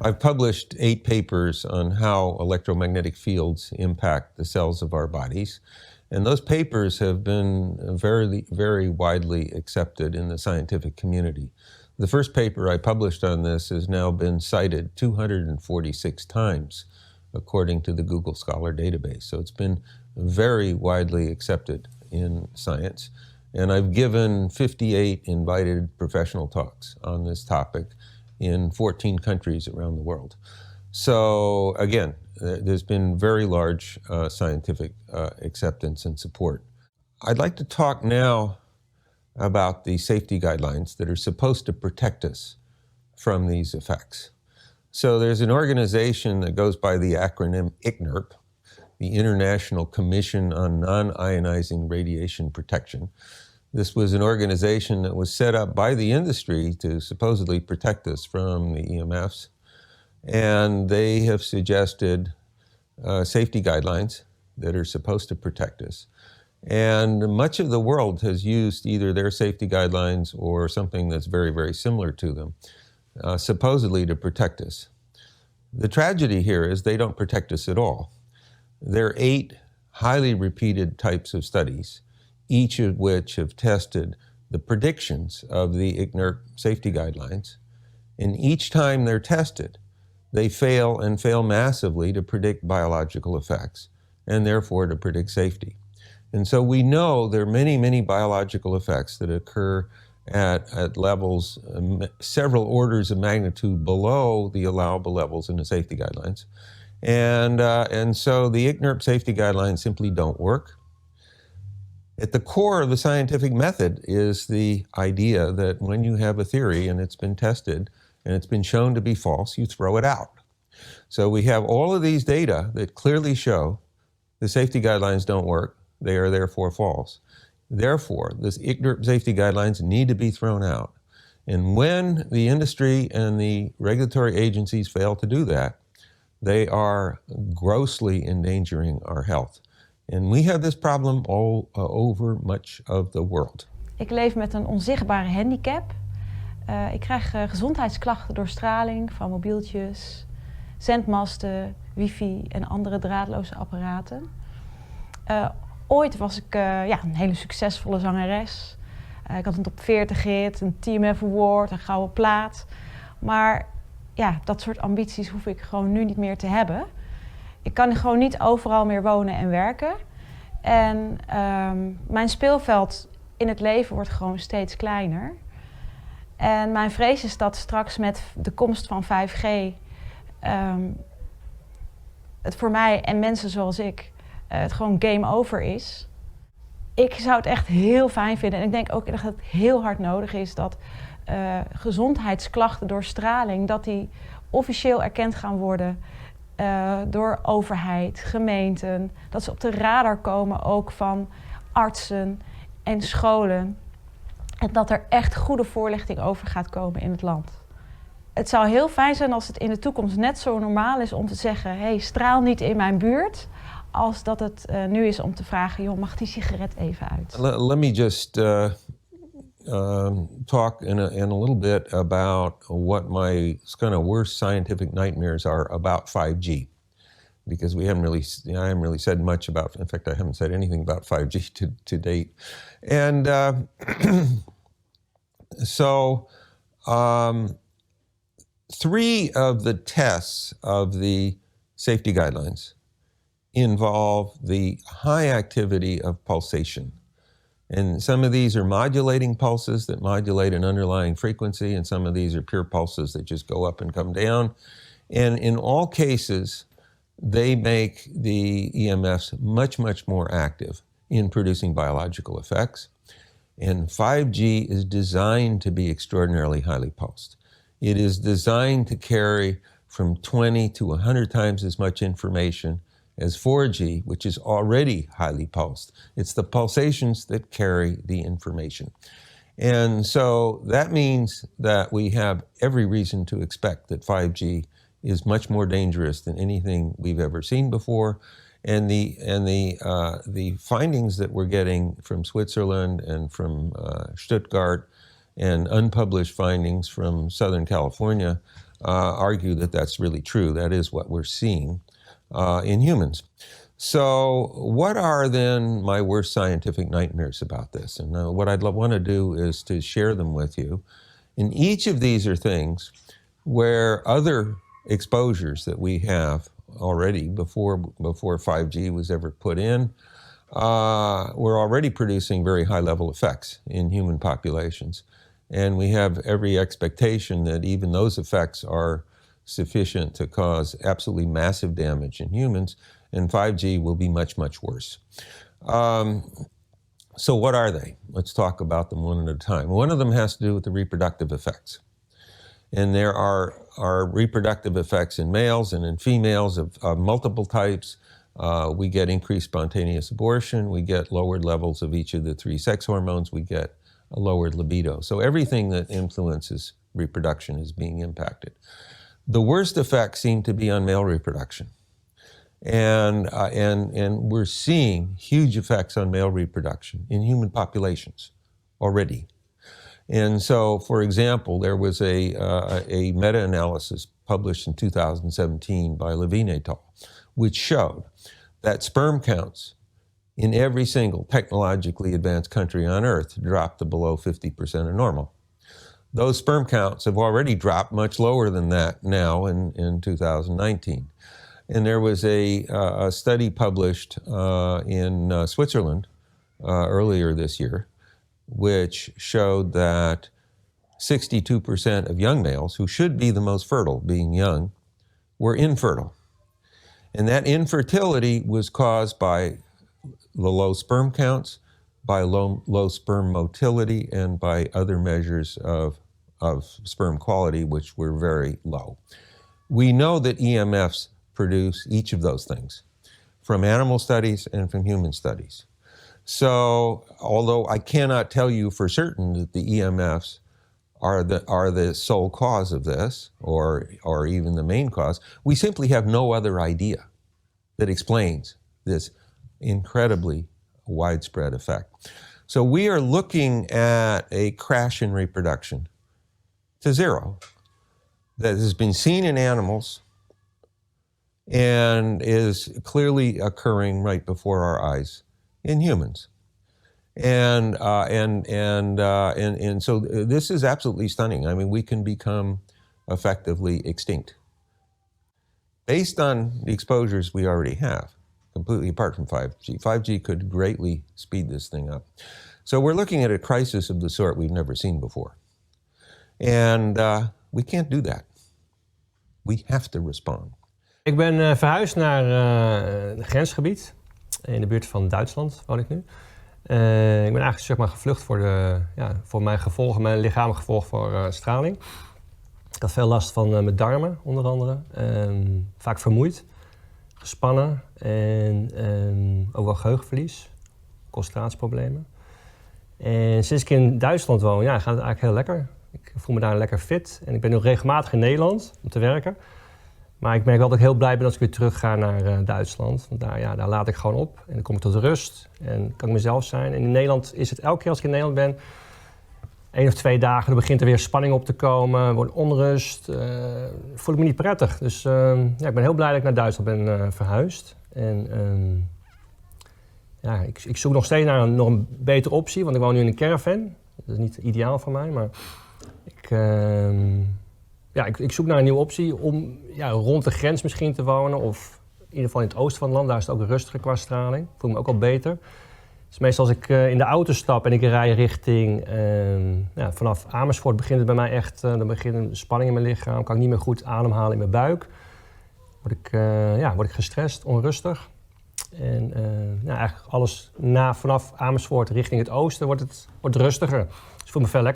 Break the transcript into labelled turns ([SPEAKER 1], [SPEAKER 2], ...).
[SPEAKER 1] I've published 8 papers on how electromagnetic fields impact the cells of our bodies. And those papers have been very, very widely accepted in the scientific community. The first paper I published on this has now been cited 246 times, according to the Google Scholar database. So it's been very widely accepted in science. And I've given 58 invited professional talks on this topic in 14 countries around the world. So again, there's been very large scientific acceptance and support. I'd like to talk now about the safety guidelines that are supposed to protect us from these effects. So there's an organization that goes by the acronym ICNIRP, the International Commission on Non-Ionizing Radiation Protection. This was an organization that was set up by the industry to supposedly protect us from the EMFs. And they have suggested safety guidelines that are supposed to protect us. And much of the world has used either their safety guidelines or something that's very, very similar to them, supposedly to protect us. The tragedy here is they don't protect us at all. There are 8 highly repeated types of studies, each of which have tested the predictions of the ICNIRP safety guidelines. And each time they're tested, they fail and fail massively to predict biological effects and therefore to predict safety. And so we know there are many, many biological effects that occur at levels several orders of magnitude below the allowable levels in the safety guidelines. And so the ICNIRP safety guidelines simply don't work. At the core of the scientific method is the idea that when you have a theory and it's been tested and it's been shown to be false, you throw it out. So we have all of these data that clearly show the safety guidelines don't work. They are therefore false. Therefore, this ICNIRP safety guidelines need to be thrown out. And when the industry and the regulatory agencies fail to do that, they are grossly endangering our health. And we have this problem all over much of the world.
[SPEAKER 2] Ik leef met een onzichtbare handicap. Ik krijg gezondheidsklachten door straling van mobieltjes, zendmasten, wifi en andere draadloze apparaten. Ooit was ik een hele succesvolle zangeres. Ik had een top 40 hit, een TMF Award, een gouden plaat. Maar ja, dat soort ambities hoef ik gewoon nu niet meer te hebben. Ik kan gewoon niet overal meer wonen en werken. En mijn speelveld in het leven wordt gewoon steeds kleiner. En mijn vrees is dat straks met de komst van 5G... het voor mij en mensen zoals ik het gewoon game over is. Ik zou het echt heel fijn vinden. En ik denk ook dat het heel hard nodig is dat gezondheidsklachten door straling, dat die officieel erkend gaan worden door overheid, gemeenten. Dat ze op de radar komen ook van artsen en scholen. En dat er echt goede voorlichting over gaat komen in het land. Het zou heel fijn zijn als het in de toekomst net zo normaal is om te zeggen, hey, straal niet in mijn buurt, als dat het nu is om te vragen, joh, mag die sigaret even uit?
[SPEAKER 1] Let me just talk in a little bit about what my kind of worst scientific nightmares are about 5G. Because I haven't really said much about, in fact, I haven't said anything about 5G to date. And so 3 of the tests of the safety guidelines involve the high activity of pulsation. And some of these are modulating pulses that modulate an underlying frequency, and some of these are pure pulses that just go up and come down. And in all cases, they make the EMFs much, much more active in producing biological effects. And 5G is designed to be extraordinarily highly pulsed. It is designed to carry from 20 to 100 times as much information as 4G, which is already highly pulsed. It's the pulsations that carry the information. And so that means that we have every reason to expect that 5G is much more dangerous than anything we've ever seen before. And the findings that we're getting from Switzerland and from Stuttgart and unpublished findings from Southern California argue that that's really true. That is what we're seeing in humans. So what are then my worst scientific nightmares about this? And what I'd want to do is to share them with you. And each of these are things where other exposures that we have already before 5G was ever put in, we're already producing very high-level effects in human populations. And we have every expectation that even those effects are sufficient to cause absolutely massive damage in humans, and 5G will be much, much worse. So what are they? Let's talk about them one at a time. One of them has to do with the reproductive effects. And there are reproductive effects in males and in females of multiple types. We get increased spontaneous abortion. We get lowered levels of each of the 3 sex hormones. We get a lowered libido. So everything that influences reproduction is being impacted. The worst effects seem to be on male reproduction. And we're seeing huge effects on male reproduction in human populations already. And so, for example, there was a meta-analysis published in 2017 by Levine et al., which showed that sperm counts in every single technologically advanced country on Earth dropped to below 50% of normal. Those sperm counts have already dropped much lower than that now in 2019. And there was a study published in Switzerland earlier this year, which showed that 62% of young males, who should be the most fertile, being young, were infertile. And that infertility was caused by the low sperm counts, by low sperm motility, and by other measures of sperm quality, which were very low. We know that EMFs produce each of those things from animal studies and from human studies. So, although I cannot tell you for certain that the EMFs are the sole cause of this, or even the main cause, we simply have no other idea that explains this incredibly widespread effect. So we are looking at a crash in reproduction to zero that has been seen in animals and is clearly occurring right before our eyes in humans. And so this is absolutely stunning. I mean, we can become effectively extinct based on the exposures we already have, completely apart from 5G. 5G could greatly speed this thing up. So we're looking at a crisis of the sort we've never seen before. And we can't do that. We have to respond.
[SPEAKER 3] Ik ben verhuisd naar een grensgebied. In de buurt van Duitsland woon ik nu. Ik ben eigenlijk gevlucht voor mijn gevolgen, mijn lichamelijke gevolgen voor straling. Ik had veel last van mijn darmen, onder andere. Vaak vermoeid, gespannen en ook wel geheugenverlies, concentratieproblemen. En sinds ik in Duitsland woon, gaat het eigenlijk heel lekker. Ik voel me daar lekker fit en ik ben nu regelmatig in Nederland om te werken. Maar ik merk wel dat ik heel blij ben als ik weer terug ga naar Duitsland. Want daar laat ik gewoon op en dan kom ik tot rust en kan ik mezelf zijn. En in Nederland is het elke keer als ik in Nederland ben, 1 of 2 dagen, dan begint er weer spanning op te komen, wordt onrust. Voel ik me niet prettig. Dus ik ben heel blij dat ik naar Duitsland ben verhuisd. En ik zoek nog steeds naar nog een betere optie, want ik woon nu in een caravan. Dat is niet ideaal voor mij, maar ik zoek naar een nieuwe optie om rond de grens misschien te wonen. Of in ieder geval in het oosten van het land, daar is het ook rustiger qua straling. Ik voel me ook al beter. Dus meestal als ik in de auto stap en ik rij richting, vanaf Amersfoort begint het bij mij echt, dan begint een spanning in mijn lichaam. Kan ik niet meer goed ademhalen in mijn buik. Word ik gestrest, onrustig. En eigenlijk alles vanaf Amersfoort richting het oosten wordt rustiger. Dus ik voel me veel lekkerder.